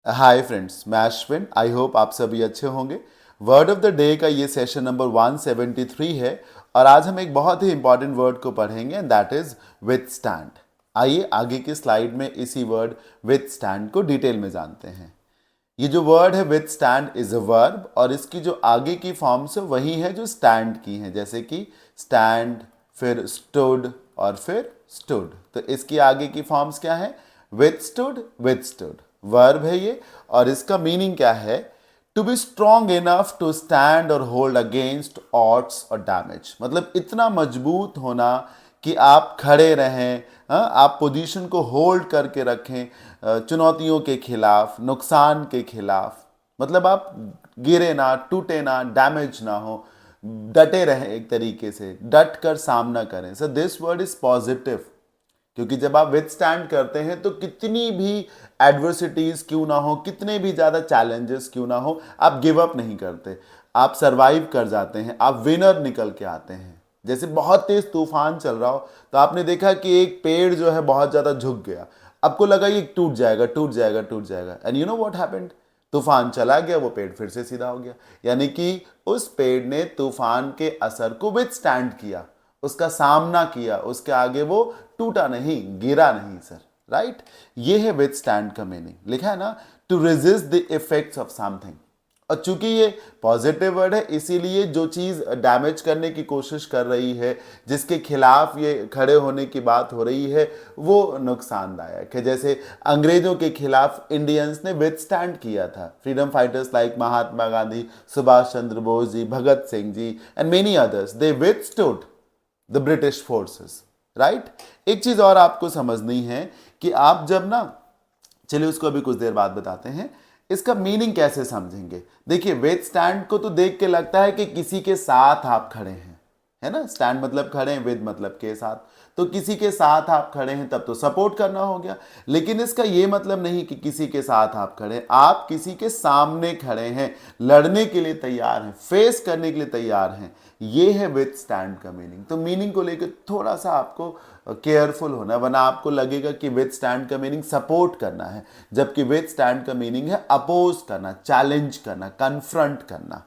Hi friends, मैं Ashwin. I hope आप सभी अच्छे होंगे। वर्ड ऑफ द डे का ये सेशन नंबर 173 है और आज हम एक बहुत ही इंपॉर्टेंट वर्ड को पढ़ेंगे एंड दैट इज विथस्टैंड। आइए आगे की स्लाइड में इसी वर्ड विथस्टैंड को डिटेल में जानते हैं। ये जो वर्ड है विथस्टैंड इज अ वर्ब और इसकी जो आगे की फॉर्म्स है वही है जो स्टैंड की है, जैसे कि स्टैंड, फिर स्टूड और फिर स्टूड। तो इसकी आगे की फॉर्म्स क्या है? विथस्टूड, विथस्टूड वर्ब है ये। और इसका मीनिंग क्या है? To be strong enough to stand और होल्ड अगेंस्ट ऑड्स और डैमेज। मतलब इतना मजबूत होना कि आप खड़े रहें, आप पोजीशन को होल्ड करके रखें चुनौतियों के खिलाफ, नुकसान के खिलाफ। मतलब आप गिरे ना, टूटे ना, डैमेज ना हो, डटे रहें, एक तरीके से डट कर सामना करें। So this word is positive, क्योंकि जब आप विथ स्टैंड करते हैं तो कितनी भी एडवर्सिटीज क्यों ना हो, कितने भी ज़्यादा चैलेंजेस क्यों ना हो, आप गिव अप नहीं करते, आप सरवाइव कर जाते हैं, आप विनर निकल के आते हैं। जैसे बहुत तेज तूफान चल रहा हो तो आपने देखा कि एक पेड़ जो है बहुत ज़्यादा झुक गया, आपको लगा ये टूट जाएगा टूट जाएगा टूट जाएगा, and you know what happened? तूफान चला गया, वो पेड़ फिर से सीधा हो गया। यानी कि उस पेड़ ने तूफान के असर को विथ स्टैंड किया, उसका सामना किया, उसके आगे वो टूटा नहीं, गिरा नहीं सर। राइट? ये है विथ स्टैंड का मीनिंग। लिखा है ना, to resist the effects of something. और चूंकि ये पॉजिटिव वर्ड है इसीलिए जो चीज डैमेज करने की कोशिश कर रही है, जिसके खिलाफ ये खड़े होने की बात हो रही है, वो नुकसानदायक है। जैसे अंग्रेजों के खिलाफ इंडियंस ने विथ स्टैंड किया था। Freedom fighters like Mahatma Gandhi, Subhash Chandra Bose ji, Bhagat Singh ji and many others, they withstood the British forces. Right? एक चीज और आपको समझनी है कि आप जब ना, चलिए उसको अभी कुछ देर बाद बताते हैं, इसका मीनिंग कैसे समझेंगे। देखिए, वेट स्टैंड को तो देख के लगता है कि किसी के साथ आप खड़े हैं, है ना? स्टैंड मतलब खड़े हैं, विद मतलब के साथ। तो किसी के साथ आप खड़े हैं तब तो सपोर्ट करना हो गया। लेकिन इसका ये मतलब नहीं कि किसी के साथ आप खड़े हैं, आप किसी के सामने खड़े हैं, लड़ने के लिए तैयार हैं, फेस करने के लिए तैयार हैं। ये है विथ स्टैंड का मीनिंग। तो मीनिंग को लेकर थोड़ा सा आपको केयरफुल होना, वरना आपको लगेगा कि विथ स्टैंड का मीनिंग सपोर्ट करना है, जबकि विथ स्टैंड का मीनिंग है अपोज करना, चैलेंज करना, कन्फ्रंट करना।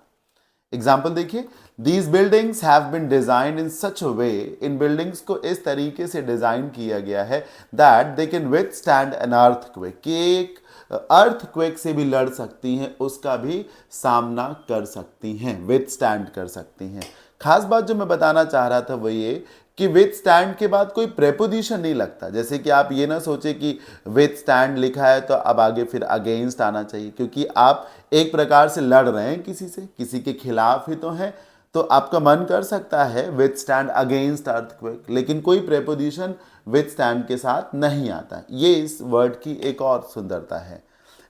एग्जाम्पल देखिए, these buildings have been designed in such a way, in buildings को इस तरीके से डिजाइन किया गया है that they can with stand an earthquake, कि एक अर्थक्वेक से भी लड़ सकती हैं, उसका भी सामना कर सकती हैं, विथ स्टैंड कर सकती हैं। खास बात जो मैं बताना चाह रहा था वो ये कि विथ स्टैंड के बाद कोई प्रेपोजिशन नहीं लगता। जैसे कि आप ये ना सोचे कि विथ स्टैंड लिखा है तो अब आगे फिर अगेंस्ट आना चाहिए, क्योंकि आप एक प्रकार से लड़ रहे हैं किसी से, किसी के खिलाफ ही तो हैं। तो आपका मन कर सकता है विथ स्टैंड अगेंस्ट अर्थक्वेक, लेकिन कोई प्रेपोजिशन विथ स्टैंड के साथ नहीं आता। ये इस वर्ड की एक और सुंदरता है।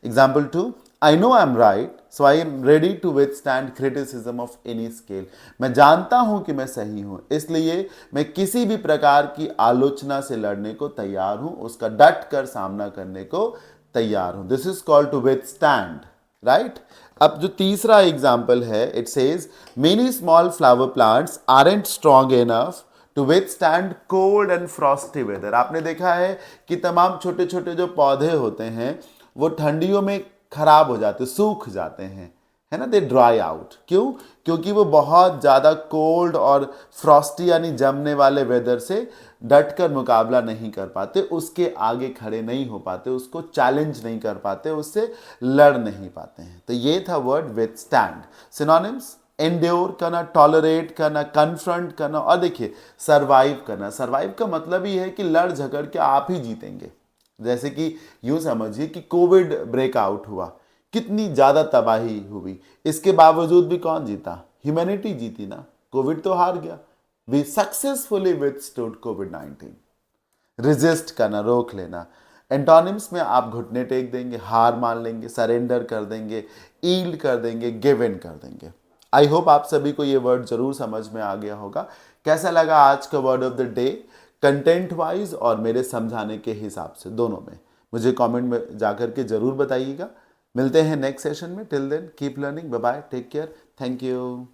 Example 2, I know I am right so I am ready to withstand criticism of any scale. मैं जानता हूं कि मैं सही हूं, इसलिए मैं किसी भी प्रकार की आलोचना से लड़ने को तैयार हूं, उसका डट कर सामना करने को तैयार हूं। This is called to withstand. Right? अब जो तीसरा एग्जाम्पल है, it says many small flower plants aren't strong enough to withstand cold and frosty weather. आपने देखा है कि तमाम छोटे छोटे जो पौधे होते हैं वो ठंडियों में खराब हो जाते, सूख जाते हैं, है ना? दे ड्राई आउट। क्यों? क्योंकि वो बहुत ज़्यादा कोल्ड और फ्रॉस्टी यानी जमने वाले वेदर से डट कर मुकाबला नहीं कर पाते, उसके आगे खड़े नहीं हो पाते, उसको चैलेंज नहीं कर पाते, उससे लड़ नहीं पाते हैं। तो ये था word with stand. Synonyms: endure करना, टॉलरेट करना, कन्फ्रंट करना, और देखिए सर्वाइव करना। सर्वाइव का मतलब ही है कि लड़ झगड़ के आप ही जीतेंगे। जैसे कि यूं समझिए कि कोविड ब्रेकआउट हुआ, कितनी ज्यादा तबाही हुई, इसके बावजूद भी कौन जीता? ह्यूमैनिटी जीती ना, कोविड तो हार गया। वी सक्सेसफुली विथस्टूड कोविड-19। रेजिस्ट करना, रोक लेना। एंटोनिम्स में आप घुटने टेक देंगे, हार मान लेंगे, सरेंडर कर देंगे, ईल्ड कर देंगे, गिव इन कर देंगे। आई होप आप सभी को ये वर्ड जरूर समझ में आ गया होगा। कैसा लगा आज का word of the day, content wise और मेरे समझाने के हिसाब से, दोनों में? मुझे कमेंट में जाकर के जरूर बताइएगा। मिलते हैं नेक्स्ट सेशन में। Till then keep learning, bye bye, take care, thank you.